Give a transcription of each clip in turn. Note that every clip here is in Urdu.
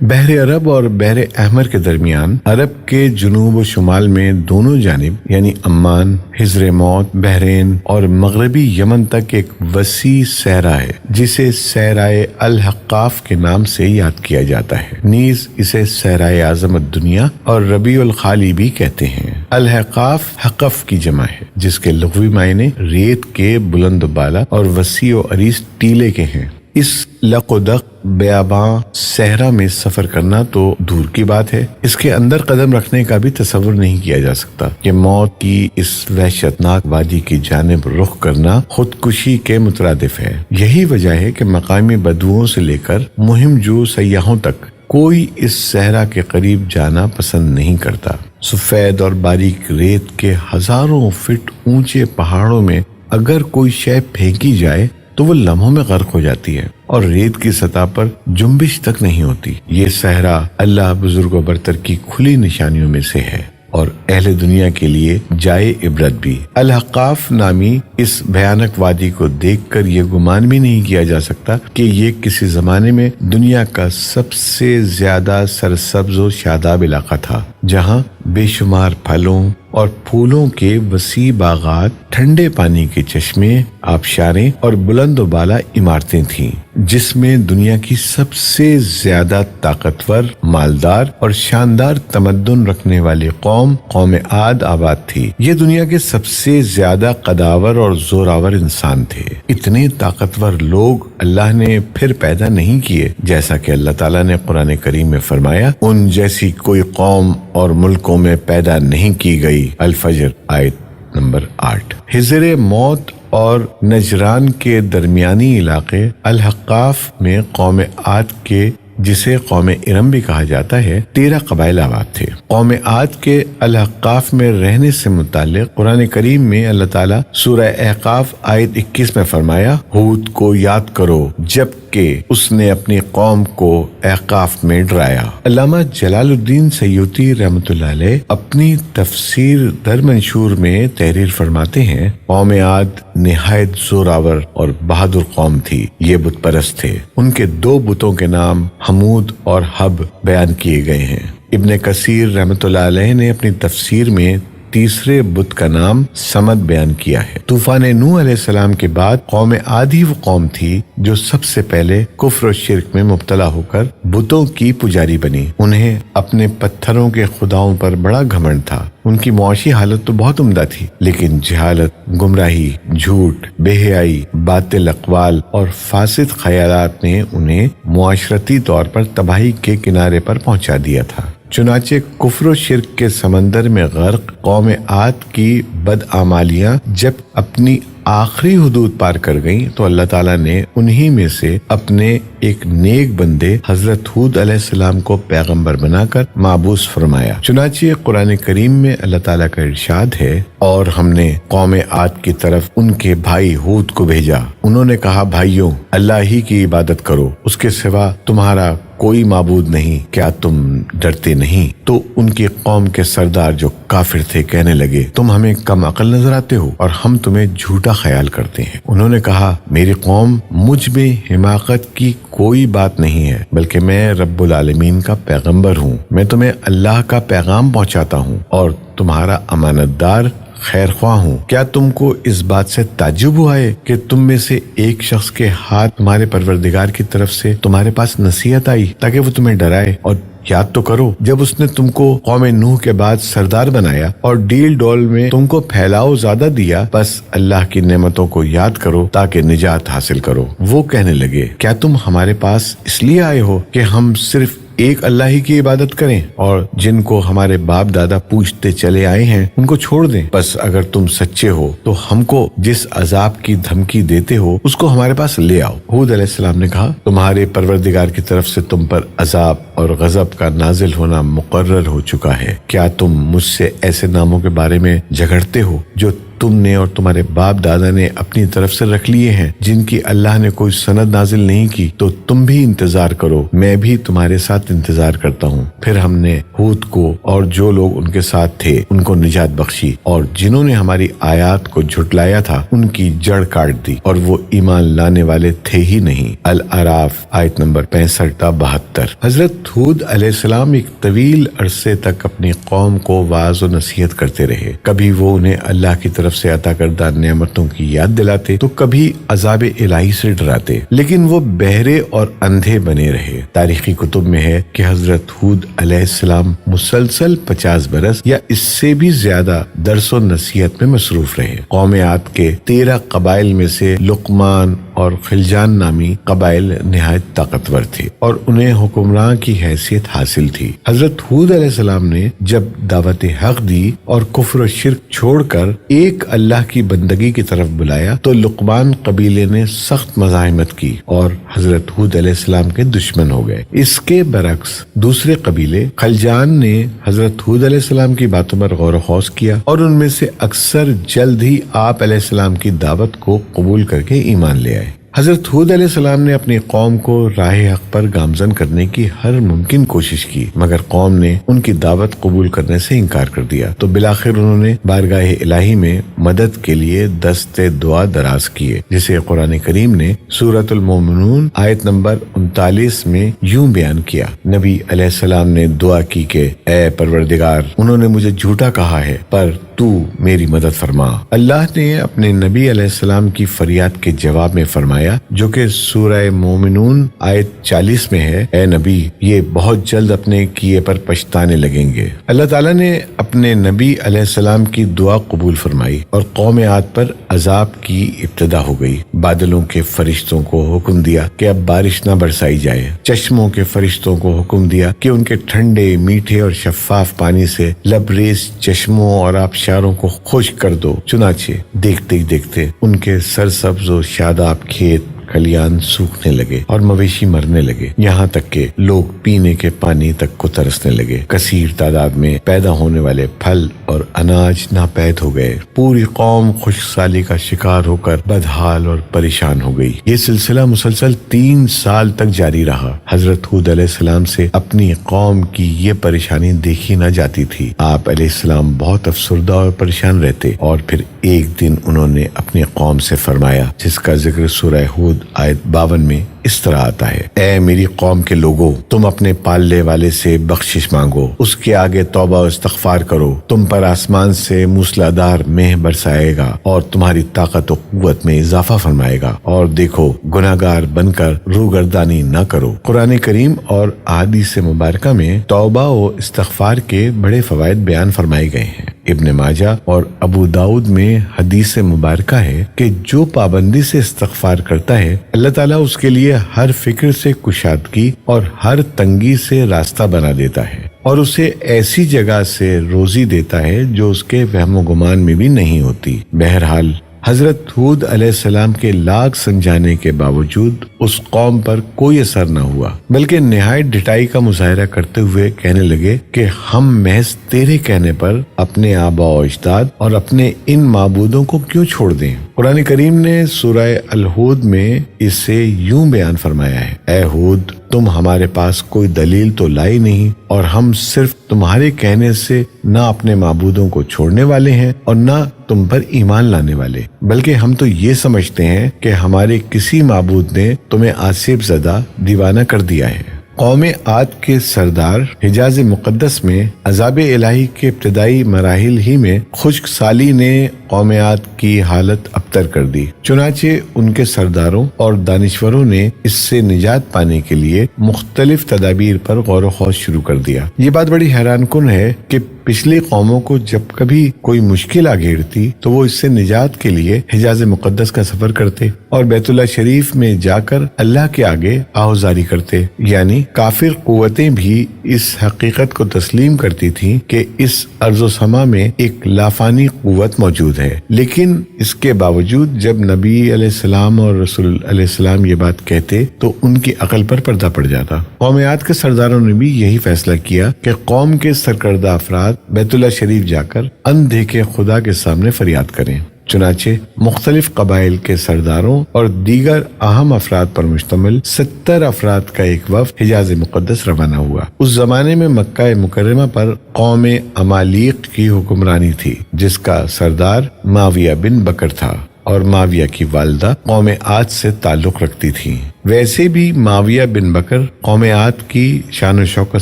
بحر عرب اور بحر احمر کے درمیان عرب کے جنوب و شمال میں دونوں جانب یعنی عمان، حضر موت، بحرین اور مغربی یمن تک ایک وسیع صحرا ہے جسے صحرائے الحقاف کے نام سے یاد کیا جاتا ہے۔ نیز اسے صحرائے اعظم الدنیا اور ربیع الخالی بھی کہتے ہیں۔ الحقاف حقف کی جمع ہے جس کے لغوی معنی ریت کے بلند و بالا اور وسیع و عریض ٹیلے کے ہیں۔ اس لقدق بیاباں صحرا میں سفر کرنا تو دور کی بات ہے، اس کے اندر قدم رکھنے کا بھی تصور نہیں کیا جا سکتا کہ موت کی اس وحشتناک وادی کی جانب رخ کرنا خودکشی کے مترادف ہے۔ یہی وجہ ہے کہ مقامی بدوؤں سے لے کر مہم جو سیاحوں تک کوئی اس صحرا کے قریب جانا پسند نہیں کرتا۔ سفید اور باریک ریت کے ہزاروں فٹ اونچے پہاڑوں میں اگر کوئی شے پھینکی جائے تو وہ لمحوں میں غرق ہو جاتی ہے اور ریت کی سطح پر جنبش تک نہیں ہوتی۔ یہ صحرا اللہ بزرگ و برتر کی کھلی نشانیوں میں سے ہے اور اہل دنیا کے لیے جائے عبرت بھی۔ الحقاف نامی اس بھیانک وادی کو دیکھ کر یہ گمان بھی نہیں کیا جا سکتا کہ یہ کسی زمانے میں دنیا کا سب سے زیادہ سرسبز و شاداب علاقہ تھا، جہاں بے شمار پھلوں اور پھولوں کے وسیع باغات، ٹھنڈے پانی کے چشمے، آبشاریں اور بلند و بالا عمارتیں تھیں، جس میں دنیا کی سب سے زیادہ طاقتور، مالدار اور شاندار تمدن رکھنے والی قوم عاد آباد تھی۔ یہ دنیا کے سب سے زیادہ قداور اور زوراور انسان تھے۔ اتنے طاقتور لوگ اللہ نے پھر پیدا نہیں کیے، جیسا کہ اللہ تعالیٰ نے قرآن کریم میں فرمایا، ان جیسی کوئی قوم اور ملکوں میں پیدا نہیں کی گئی۔ الفجر آیت نمبر 8۔ حضر موت اور نجران کے درمیانی علاقے الحقاف میں قوم عاد کے، جسے قوم ارم بھی کہا جاتا ہے، 13 قبائل آباد تھے۔ قوم عاد کے الحقاف میں رہنے سے متعلق قرآن کریم میں اللہ تعالیٰ سورہ احقاف آیت 21 میں فرمایا، ہود کو یاد کرو جب کہ اس نے اپنی قوم کو احقاف میں ڈرایا۔ علامہ جلال الدین سیوطی رحمۃ اللہ علیہ اپنی تفسیر در منشور میں تحریر فرماتے ہیں، قوم عاد نہایت زوراور اور بہادر قوم تھی۔ یہ بت پرست تھے۔ ان کے 2 بتوں کے نام حمود اور حب بیان کیے گئے ہیں۔ ابن کثیر رحمۃ اللہ علیہ نے اپنی تفسیر میں تیسرے بت کا نام سمد بیان کیا ہے۔ طوفان نوح علیہ السلام کے بعد قوم عاد ہی وہ قوم تھی جو سب سے پہلے کفر و شرک میں مبتلا ہو کر بتوں کی پجاری بنی۔ انہیں اپنے پتھروں کے خداؤں پر بڑا گھمنڈ تھا۔ ان کی معاشی حالت تو بہت عمدہ تھی، لیکن جہالت، گمراہی، جھوٹ، بے حیائی، باطل اقوال اور فاسد خیالات نے انہیں معاشرتی طور پر تباہی کے کنارے پر پہنچا دیا تھا۔ چنانچہ کفر و شرک کے سمندر میں غرق قوم عاد کی بدعمالیاں جب اپنی آخری حدود پار کر گئیں تو اللہ تعالیٰ نے انہی میں سے اپنے ایک نیک بندے حضرت ہود علیہ السلام کو پیغمبر بنا کر مابعوث فرمایا۔ چنانچہ قرآن کریم میں اللہ تعالیٰ کا ارشاد ہے، اور ہم نے قوم عاد کی طرف ان کے بھائی ہود کو بھیجا۔ انہوں نے کہا، بھائیوں، اللہ ہی کی عبادت کرو، اس کے سوا تمہارا کوئی معبود نہیں، کیا تم ڈرتے نہیں؟ تو ان کی قوم کے سردار جو کافر تھے کہنے لگے، تم ہمیں کم عقل نظر آتے ہو اور ہم تمہیں جھوٹا خیال کرتے ہیں۔ انہوں نے کہا، میری قوم، مجھ میں حماقت کی کوئی بات نہیں ہے، بلکہ میں رب العالمین کا پیغمبر ہوں۔ میں تمہیں اللہ کا پیغام پہنچاتا ہوں اور تمہارا امانت دار خیر خواہ ہوں۔ کیا تم کو اس بات سے تعجب ہوا ہے کہ تم میں سے ایک شخص کے ہاتھ تمہارے پروردگار کی طرف سے تمہارے پاس نصیحت آئی تاکہ وہ تمہیں ڈرائے؟ اور یاد تو کرو جب اس نے تم کو قوم نوح کے بعد سردار بنایا اور ڈیل ڈول میں تم کو پھیلاؤ زیادہ دیا، بس اللہ کی نعمتوں کو یاد کرو تاکہ نجات حاصل کرو۔ وہ کہنے لگے، کیا تم ہمارے پاس اس لیے آئے ہو کہ ہم صرف ایک اللہ ہی کی عبادت کریں اور جن کو ہمارے باپ دادا پوچھتے چلے آئے ہیں ان کو چھوڑ دیں؟ بس اگر تم سچے ہو تو ہم کو جس عذاب کی دھمکی دیتے ہو اس کو ہمارے پاس لے آؤ۔ ہود علیہ السلام نے کہا، تمہارے پروردگار کی طرف سے تم پر عذاب اور غضب کا نازل ہونا مقرر ہو چکا ہے۔ کیا تم مجھ سے ایسے ناموں کے بارے میں جھگڑتے ہو جو تم نے اور تمہارے باپ دادا نے اپنی طرف سے رکھ لیے ہیں جن کی اللہ نے کوئی سند نازل نہیں کی، تو تم بھی انتظار کرو، میں بھی تمہارے ساتھ انتظار کرتا ہوں۔ پھر ہم نے ہود کو اور جو لوگ ان کے ساتھ تھے ان کو نجات بخشی، اور جنہوں نے ہماری آیات کو جھٹلایا تھا ان کی جڑ کاٹ دی، اور وہ ایمان لانے والے تھے ہی نہیں۔ الاعراف آیت نمبر 65 تا 72۔ حضرت ہود علیہ السلام ایک طویل عرصے تک اپنی قوم کو واعظ و نصیحت کرتے رہے۔ کبھی وہ انہیں اللہ کی طرف سے عطا کردہ نعمتوں کی یاد دلاتے تو کبھی عذاب الہی سے ڈراتے، لیکن وہ بہرے اور اندھے بنے رہے۔ تاریخی کتب میں ہے کہ حضرت ہود علیہ السلام مسلسل 50 برس یا اس سے بھی زیادہ درس و نصیحت میں مصروف رہے۔ قوم عاد کے 13 قبائل میں سے لقمان اور خلجان نامی قبائل نہایت طاقتور تھے اور انہیں حکمراں کی حیثیت حاصل تھی۔ حضرت ہود علیہ السلام نے جب دعوت حق دی اور کفر و شرک چھوڑ کر ایک اللہ کی بندگی کی طرف بلایا تو لقمان قبیلے نے سخت مزاحمت کی اور حضرت ہود علیہ السلام کے دشمن ہو گئے۔ اس کے برعکس دوسرے قبیلے خلجان نے حضرت ہود علیہ السلام کی باتوں پر غور و خوض کیا اور ان میں سے اکثر جلد ہی آپ علیہ السلام کی دعوت کو قبول کر کے ایمان لے آئے۔ حضرت ہود علیہ السلام نے اپنی قوم کو راہ حق پر گامزن کرنے کی ہر ممکن کوشش کی، مگر قوم نے ان کی دعوت قبول کرنے سے انکار کر دیا، تو بالآخر انہوں نے بارگاہ الہی میں مدد کے لیے دست دعا دراز کیے، جسے قرآن کریم نے سورۃ المومنون آیت نمبر 39 میں یوں بیان کیا۔ نبی علیہ السلام نے دعا کی کہ اے پروردگار، انہوں نے مجھے جھوٹا کہا ہے پر تو میری مدد فرما۔ اللہ نے اپنے نبی علیہ السلام کی فریاد کے جواب میں فرمایا، جو کہ سورہ مومنون آیت 40 میں ہے، اے نبی، یہ بہت جلد اپنے کیے پر پچھتانے لگیں گے۔ اللہ تعالیٰ نے اپنے نبی علیہ السلام کی دعا قبول فرمائی اور قوم عاد پر عذاب کی ابتدا ہو گئی۔ بادلوں کے فرشتوں کو حکم دیا کہ اب بارش نہ برسائی جائے، چشموں کے فرشتوں کو حکم دیا کہ ان کے ٹھنڈے، میٹھے اور شفاف پانی سے لبریز چشموں اور آبشاروں کو خشک کر دو۔ چنانچہ دیکھتے ہی دیکھتے ان کے سرسبز و شاداب کھیت کھلیان سوکھنے لگے اور مویشی مرنے لگے، یہاں تک کہ لوگ پینے کے پانی تک کو ترسنے لگے۔ کثیر تعداد میں پیدا ہونے والے پھل اور اناج ناپید ہو گئے۔ پوری قوم خشک سالی کا شکار ہو کر بدحال اور پریشان ہو گئی۔ یہ سلسلہ مسلسل 3 سال تک جاری رہا۔ حضرت ہود علیہ السلام سے اپنی قوم کی یہ پریشانی دیکھی نہ جاتی تھی۔ آپ علیہ السلام بہت افسردہ اور پریشان رہتے، اور پھر ایک دن انہوں نے اپنی قوم سے فرمایا، جس کا ذکر سورہ ہود آیت 52 میں اس طرح آتا ہے، اے میری قوم کے لوگوں، تم اپنے پالنے والے سے بخشش مانگو، اس کے آگے توبہ و استغفار کرو، تم پر آسمان سے موسلادھار مہ برسائے گا اور تمہاری طاقت و قوت میں اضافہ فرمائے گا، اور دیکھو گناہگار بن کر روگردانی نہ کرو۔ قرآن کریم اور احادیث مبارکہ میں توبہ و استغفار کے بڑے فوائد بیان فرمائے گئے ہیں۔ ابن ماجہ اور ابو داؤد میں حدیث مبارکہ ہے کہ جو پابندی سے استغفار کرتا ہے، اللہ تعالیٰ اس کے لیے ہر فکر سے کشادگی اور ہر تنگی سے راستہ بنا دیتا ہے، اور اسے ایسی جگہ سے روزی دیتا ہے جو اس کے وہم و گمان میں بھی نہیں ہوتی۔ بہرحال حضرت ہود علیہ السلام کے لاکھ سمجھانے کے باوجود اس قوم پر کوئی اثر نہ ہوا، بلکہ نہایت ڈٹائی کا مظاہرہ کرتے ہوئے کہنے لگے کہ ہم محض تیرے کہنے پر اپنے آباء و اجداد اور اپنے ان معبودوں کو کیوں چھوڑ دیں۔ قرآن کریم نے سورہ الہود میں اسے یوں بیان فرمایا ہے، اے ہود، تم ہمارے پاس کوئی دلیل تو لائی نہیں، اور ہم صرف تمہارے کہنے سے نہ اپنے معبودوں کو چھوڑنے والے ہیں اور نہ تم پر ایمان لانے والے، بلکہ ہم تو یہ سمجھتے ہیں کہ ہمارے کسی معبود نے تمہیں آصف زدہ دیوانہ کر دیا ہے۔ قوم عاد کے سردار حجاز مقدس میں عذاب الہی کے ابتدائی مراحل ہی میں خشک سالی نے قوم عاد کی حالت ابتر کر دی، چنانچہ ان کے سرداروں اور دانشوروں نے اس سے نجات پانے کے لیے مختلف تدابیر پر غور و خوض شروع کر دیا۔ یہ بات بڑی حیران کن ہے کہ پچھلی قوموں کو جب کبھی کوئی مشکل آ گھیرتی تو وہ اس سے نجات کے لیے حجاز مقدس کا سفر کرتے اور بیت اللہ شریف میں جا کر اللہ کے آگے آہوزاری کرتے، یعنی کافر قوتیں بھی اس حقیقت کو تسلیم کرتی تھیں کہ اس ارض و سما میں ایک لافانی قوت موجود ہے، لیکن اس کے باوجود جب نبی علیہ السلام اور رسول علیہ السلام یہ بات کہتے تو ان کی عقل پر پردہ پڑ جاتا۔ قوم عاد کے سرداروں نے بھی یہی فیصلہ کیا کہ قوم کے سرکردہ افراد بیت اللہ شریف جا کر اندھے کے خدا کے سامنے فریاد کریں۔ چنانچہ مختلف قبائل کے سرداروں اور دیگر اہم افراد پر مشتمل 70 افراد کا ایک وفد حجاز مقدس روانہ ہوا۔ اس زمانے میں مکہ مکرمہ پر قوم عمالیق کی حکمرانی تھی، جس کا سردار معاویہ بن بکر تھا اور معاویہ کی والدہ قوم عاد سے تعلق رکھتی تھی۔ ویسے بھی معاویہ بن بکر قوم عاد کی شان و شوکت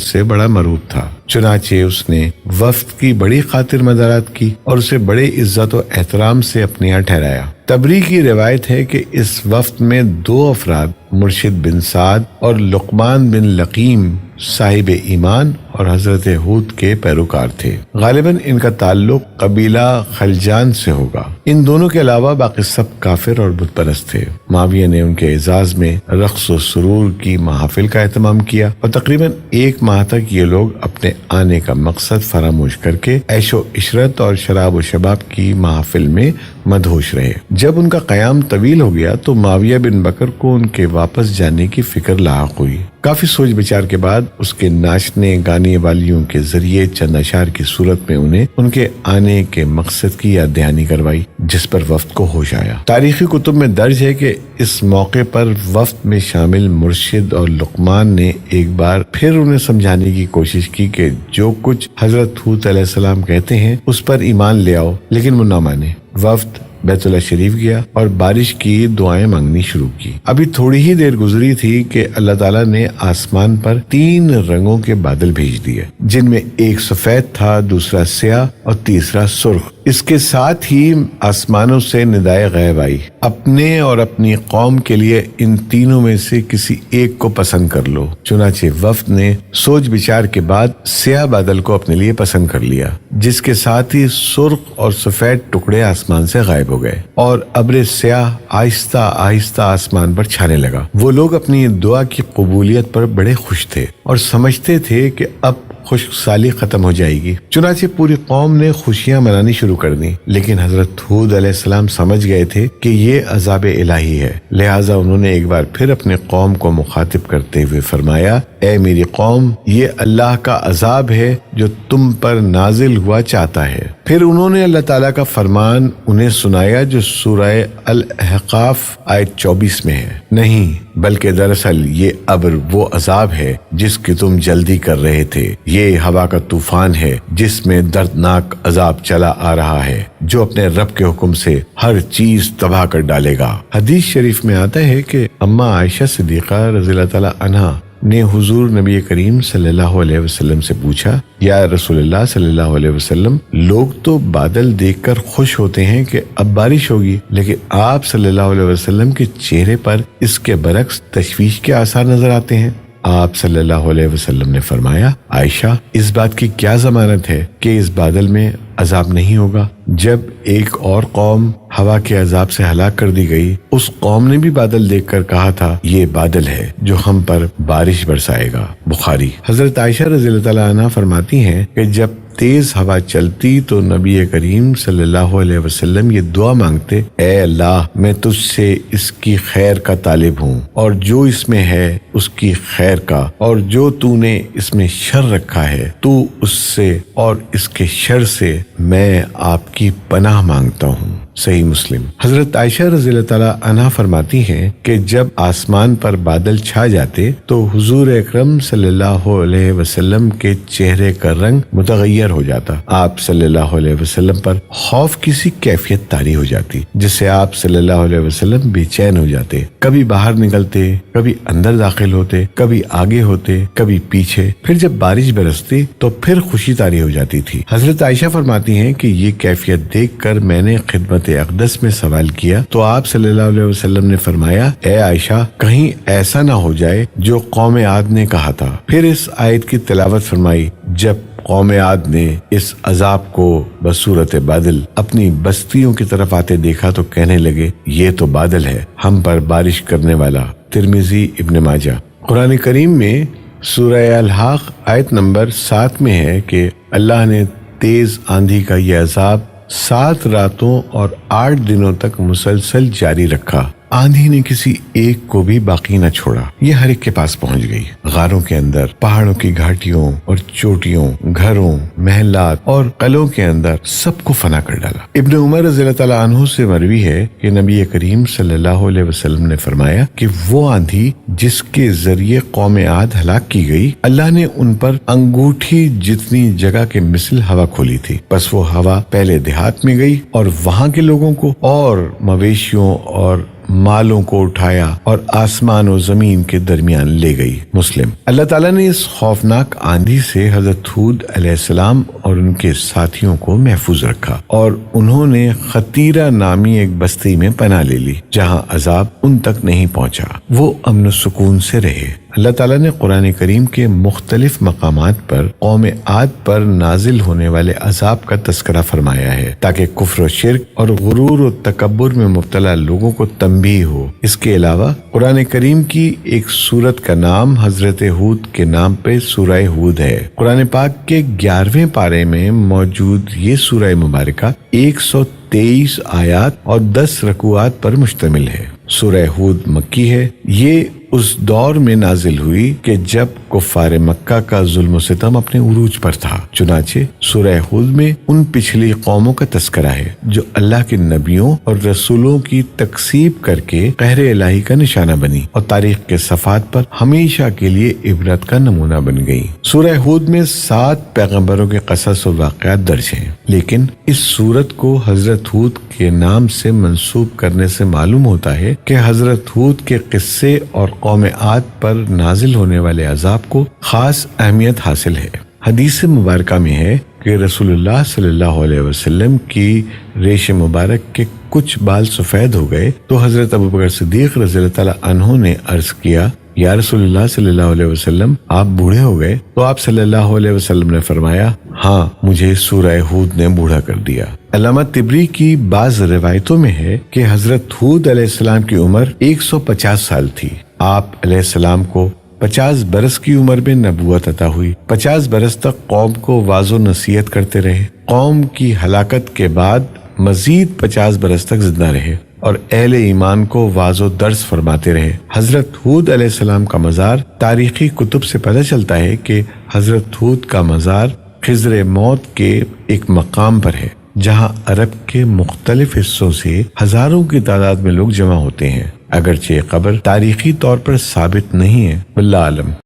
سے بڑا مرعوب تھا، چنانچہ اس نے وفد کی بڑی خاطر مدارات کی اور اسے بڑے عزت و احترام سے اپنے یہاں ٹھہرایا۔ تبری کی روایت ہے کہ اس وفد میں 2 افراد مرشد بن سعد اور لقمان بن لقیم صاحب ایمان اور حضرت ہود کے پیروکار تھے۔ غالباً ان کا تعلق قبیلہ خلجان سے ہوگا۔ ان دونوں کے علاوہ باقی سب کافر اور بت پرست تھے۔ معاویہ نے ان کے اعزاز میں رقص و سرور کی محافل کا اہتمام کیا اور تقریباً 1 ماہ تک یہ لوگ اپنے آنے کا مقصد فراموش کر کے عیش و عشرت اور شراب و شباب کی محافل میں مدہوش رہے۔ جب ان کا قیام طویل ہو گیا تو معاویہ بن بکر کو ان کے واپس جانے کی فکر لاحق ہوئی۔ کافی سوچ بچار کے بعد اس کے ناچنے گانے والیوں کے ذریعے چند اشعار کی صورت میں انہیں ان کے آنے کے مقصد کی یاد دہانی کروائی، جس پر وفد کو ہوش آیا۔ تاریخی کتب میں درج ہے کہ اس موقع پر وفد میں شامل مرشد اور لقمان نے ایک بار پھر انہیں سمجھانے کی کوشش کی کہ جو کچھ حضرت ہود علیہ السلام کہتے ہیں اس پر ایمان لے آؤ، لیکن وہ نہ مانے۔ وفد بیت اللہ شریف گیا اور بارش کی دعائیں مانگنی شروع کی۔ ابھی تھوڑی ہی دیر گزری تھی کہ اللہ تعالیٰ نے آسمان پر 3 رنگوں کے بادل بھیج دیے، جن میں ایک سفید تھا، دوسرا سیاہ اور تیسرا سرخ۔ اس کے ساتھ ہی آسمانوں سے ندائے غیب آئی، اپنے اور اپنی قوم کے لیے ان تینوں میں سے کسی ایک کو پسند کر لو۔ چنانچہ وفد نے سوچ بچار کے بعد سیاہ بادل کو اپنے لیے پسند کر لیا، جس کے ساتھ ہی سرخ اور سفید ٹکڑے آسمان سے غائب ہو گئے اور ابر سیاہ آہستہ آہستہ آسمان پر چھانے لگا۔ وہ لوگ اپنی دعا کی قبولیت پر بڑے خوش تھے اور سمجھتے تھے کہ اب خشک سالی ختم ہو جائے گی۔ چنانچہ پوری قوم نے خوشیاں منانی شروع کر دی، لیکن حضرت ہود علیہ السلام سمجھ گئے تھے کہ یہ عذاب الہی ہے، لہٰذا انہوں نے ایک بار پھر اپنے قوم کو مخاطب کرتے ہوئے فرمایا، اے میری قوم، یہ اللہ کا عذاب ہے جو تم پر نازل ہوا چاہتا ہے۔ پھر انہوں نے اللہ تعالیٰ کا فرمان انہیں سنایا جو سورہ الاحقاف آیت 24 میں ہے، نہیں بلکہ دراصل یہ ابر وہ عذاب ہے جس کی تم جلدی کر رہے تھے، یہ ہوا کا طوفان ہے جس میں دردناک عذاب چلا آ رہا ہے، جو اپنے رب کے حکم سے ہر چیز تباہ کر ڈالے گا۔ حدیث شریف میں آتا ہے کہ اماں عائشہ صدیقہ رضی اللہ تعالی عنہا نے حضور نبی کریم صلی اللہ علیہ وسلم سے پوچھا، یا رسول اللہ صلی اللہ علیہ وسلم، لوگ تو بادل دیکھ کر خوش ہوتے ہیں کہ اب بارش ہوگی، لیکن آپ صلی اللہ علیہ وسلم کے چہرے پر اس کے برعکس تشویش کے آثار نظر آتے ہیں۔ آپ صلی اللہ علیہ وسلم نے فرمایا، عائشہ، اس بات کی کیا ضمانت ہے کہ اس بادل میں عذاب نہیں ہوگا؟ جب ایک اور قوم ہوا کے عذاب سے ہلاک کر دی گئی، اس قوم نے بھی بادل دیکھ کر کہا تھا، یہ بادل ہے جو ہم پر بارش برسائے گا۔ بخاری۔ حضرت عائشہ رضی اللہ تعالیٰ عنہ فرماتی ہیں کہ جب تیز ہوا چلتی تو نبی کریم صلی اللہ علیہ وسلم یہ دعا مانگتے، اے اللہ، میں تجھ سے اس کی خیر کا طالب ہوں، اور جو اس میں ہے اس کی خیر کا، اور جو تو نے اس میں شر رکھا ہے تو اس سے اور اس کے شر سے میں آپ کی پناہ مانگتا ہوں۔ صحیح مسلم۔ حضرت عائشہ رضی اللہ تعالیٰ عنہا فرماتی ہیں کہ جب آسمان پر بادل چھا جاتے تو حضور اکرم صلی اللہ علیہ وسلم کے چہرے کا رنگ متغیر ہو جاتا، آپ صلی اللہ علیہ وسلم پر خوف کی سی کیفیت طاری ہو جاتی، جس سے آپ صلی اللہ علیہ وسلم بے چین ہو جاتے، کبھی باہر نکلتے، کبھی اندر داخل ہوتے، کبھی آگے ہوتے، کبھی پیچھے۔ پھر جب بارش برستی تو پھر خوشی طاری ہو جاتی تھی۔ حضرت عائشہ فرماتی ہیں کہ یہ کیفیت دیکھ کر میں نے خدمت اقدس میں سوال کیا تو آپ صلی اللہ علیہ وسلم نے فرمایا، اے عائشہ، کہیں ایسا نہ ہو جائے جو قوم عاد نے کہا تھا۔ پھر اس آیت کی تلاوت فرمائی۔ جب قوم عاد نے اس عذاب کو بصورت بادل اپنی بستیوں کی طرف آتے دیکھا تو کہنے لگے، یہ تو بادل ہے ہم پر بارش کرنے والا۔ ترمذی، ابن ماجہ۔ قرآن کریم میں سورہ الحاق آیت نمبر 7 میں ہے کہ اللہ نے تیز آندھی کا یہ عذاب 7 راتوں اور 8 دنوں تک مسلسل جاری رکھا، آندھی نے کسی ایک کو بھی باقی نہ چھوڑا، یہ ہر ایک کے پاس پہنچ گئی، غاروں کے اندر، پہاڑوں کی گھاٹیوں اور چوٹیوں، گھروں، محلات اور قلعوں کے اندر سب کو فنا کر ڈالا۔ ابن عمر رضی اللہ تعالیٰ عنہ سے مروی ہے کہ نبی کریم صلی اللہ علیہ وسلم نے فرمایا کہ وہ آندھی جس کے ذریعے قوم عاد ہلاک کی گئی، اللہ نے ان پر انگوٹھی جتنی جگہ کے مثل ہوا کھولی تھی، بس وہ ہوا پہلے دیہات میں گئی اور وہاں کے لوگوں کو اور مویشیوں اور مالوں کو اٹھایا اور آسمان و زمین کے درمیان لے گئی۔ مسلم۔ اللہ تعالیٰ نے اس خوفناک آندھی سے حضرت ہود علیہ السلام اور ان کے ساتھیوں کو محفوظ رکھا اور انہوں نے خطیرہ نامی ایک بستی میں پناہ لے لی جہاں عذاب ان تک نہیں پہنچا، وہ امن و سکون سے رہے۔ اللہ تعالیٰ نے قرآن کریم کے مختلف مقامات پر قوم عاد پر نازل ہونے والے عذاب کا تذکرہ فرمایا ہے تاکہ کفر و شرک اور غرور و تکبر میں مبتلا لوگوں کو تنبیہ ہو۔ اس کے علاوہ قرآن کریم کی ایک سورت کا نام حضرت ہود کے نام پہ سورہ ہود ہے۔ قرآن پاک کے 11ویں پارے میں موجود یہ سورہ مبارکہ 123 آیات اور 10 رکوعات پر مشتمل ہے۔ سورہ ہود مکی ہے۔ یہ اس دور میں نازل ہوئی کہ جب کفار مکہ کا ظلم و ستم اپنے عروج پر تھا، چنانچہ سورہ ہود میں ان پچھلی قوموں کا تذکرہ ہے جو اللہ کے نبیوں اور رسولوں کی تکذیب کر کے قہر الہی کا نشانہ بنی اور تاریخ کے صفحات پر ہمیشہ کے لیے عبرت کا نمونہ بن گئی۔ سورہ ہود میں 7 پیغمبروں کے قصص و واقعات درج ہیں، لیکن اس سورت کو حضرت ہود کے نام سے منسوب کرنے سے معلوم ہوتا ہے کہ حضرت ہود کے قصے اور قوم عاد پر نازل ہونے والے عذاب کو خاص اہمیت حاصل ہے۔ حدیث مبارکہ میں ہے کہ رسول اللہ صلی اللہ علیہ وسلم کی ریش مبارک کے کچھ بال سفید ہو گئے تو حضرت ابوبکر صدیق رضی اللہ تعالیٰ عنہ نے عرض کیا، یا رسول اللہ صلی اللہ علیہ وسلم آپ بوڑھے ہو گئے؟ تو آپ صلی اللہ علیہ وسلم نے فرمایا، ہاں مجھے سورہ ہود نے بوڑھا کر دیا۔ علامہ طبری کی بعض روایتوں میں ہے کہ حضرت ہود علیہ السلام کی عمر 150 سال تھی۔ آپ علیہ السلام کو 50 برس کی عمر میں نبوت عطا ہوئی۔ 50 برس تک قوم کو واعظ و نصیحت کرتے رہے۔ قوم کی ہلاکت کے بعد مزید 50 برس تک زندہ رہے اور اہل ایمان کو واعظ و درس فرماتے رہے۔ حضرت ہود علیہ السلام کا مزار تاریخی کتب سے پتہ چلتا ہے کہ حضرت ہود کا مزار خضر موت کے ایک مقام پر ہے جہاں عرب کے مختلف حصوں سے ہزاروں کی تعداد میں لوگ جمع ہوتے ہیں، اگرچہ یہ قبر تاریخی طور پر ثابت نہیں ہے، واللہ عالم۔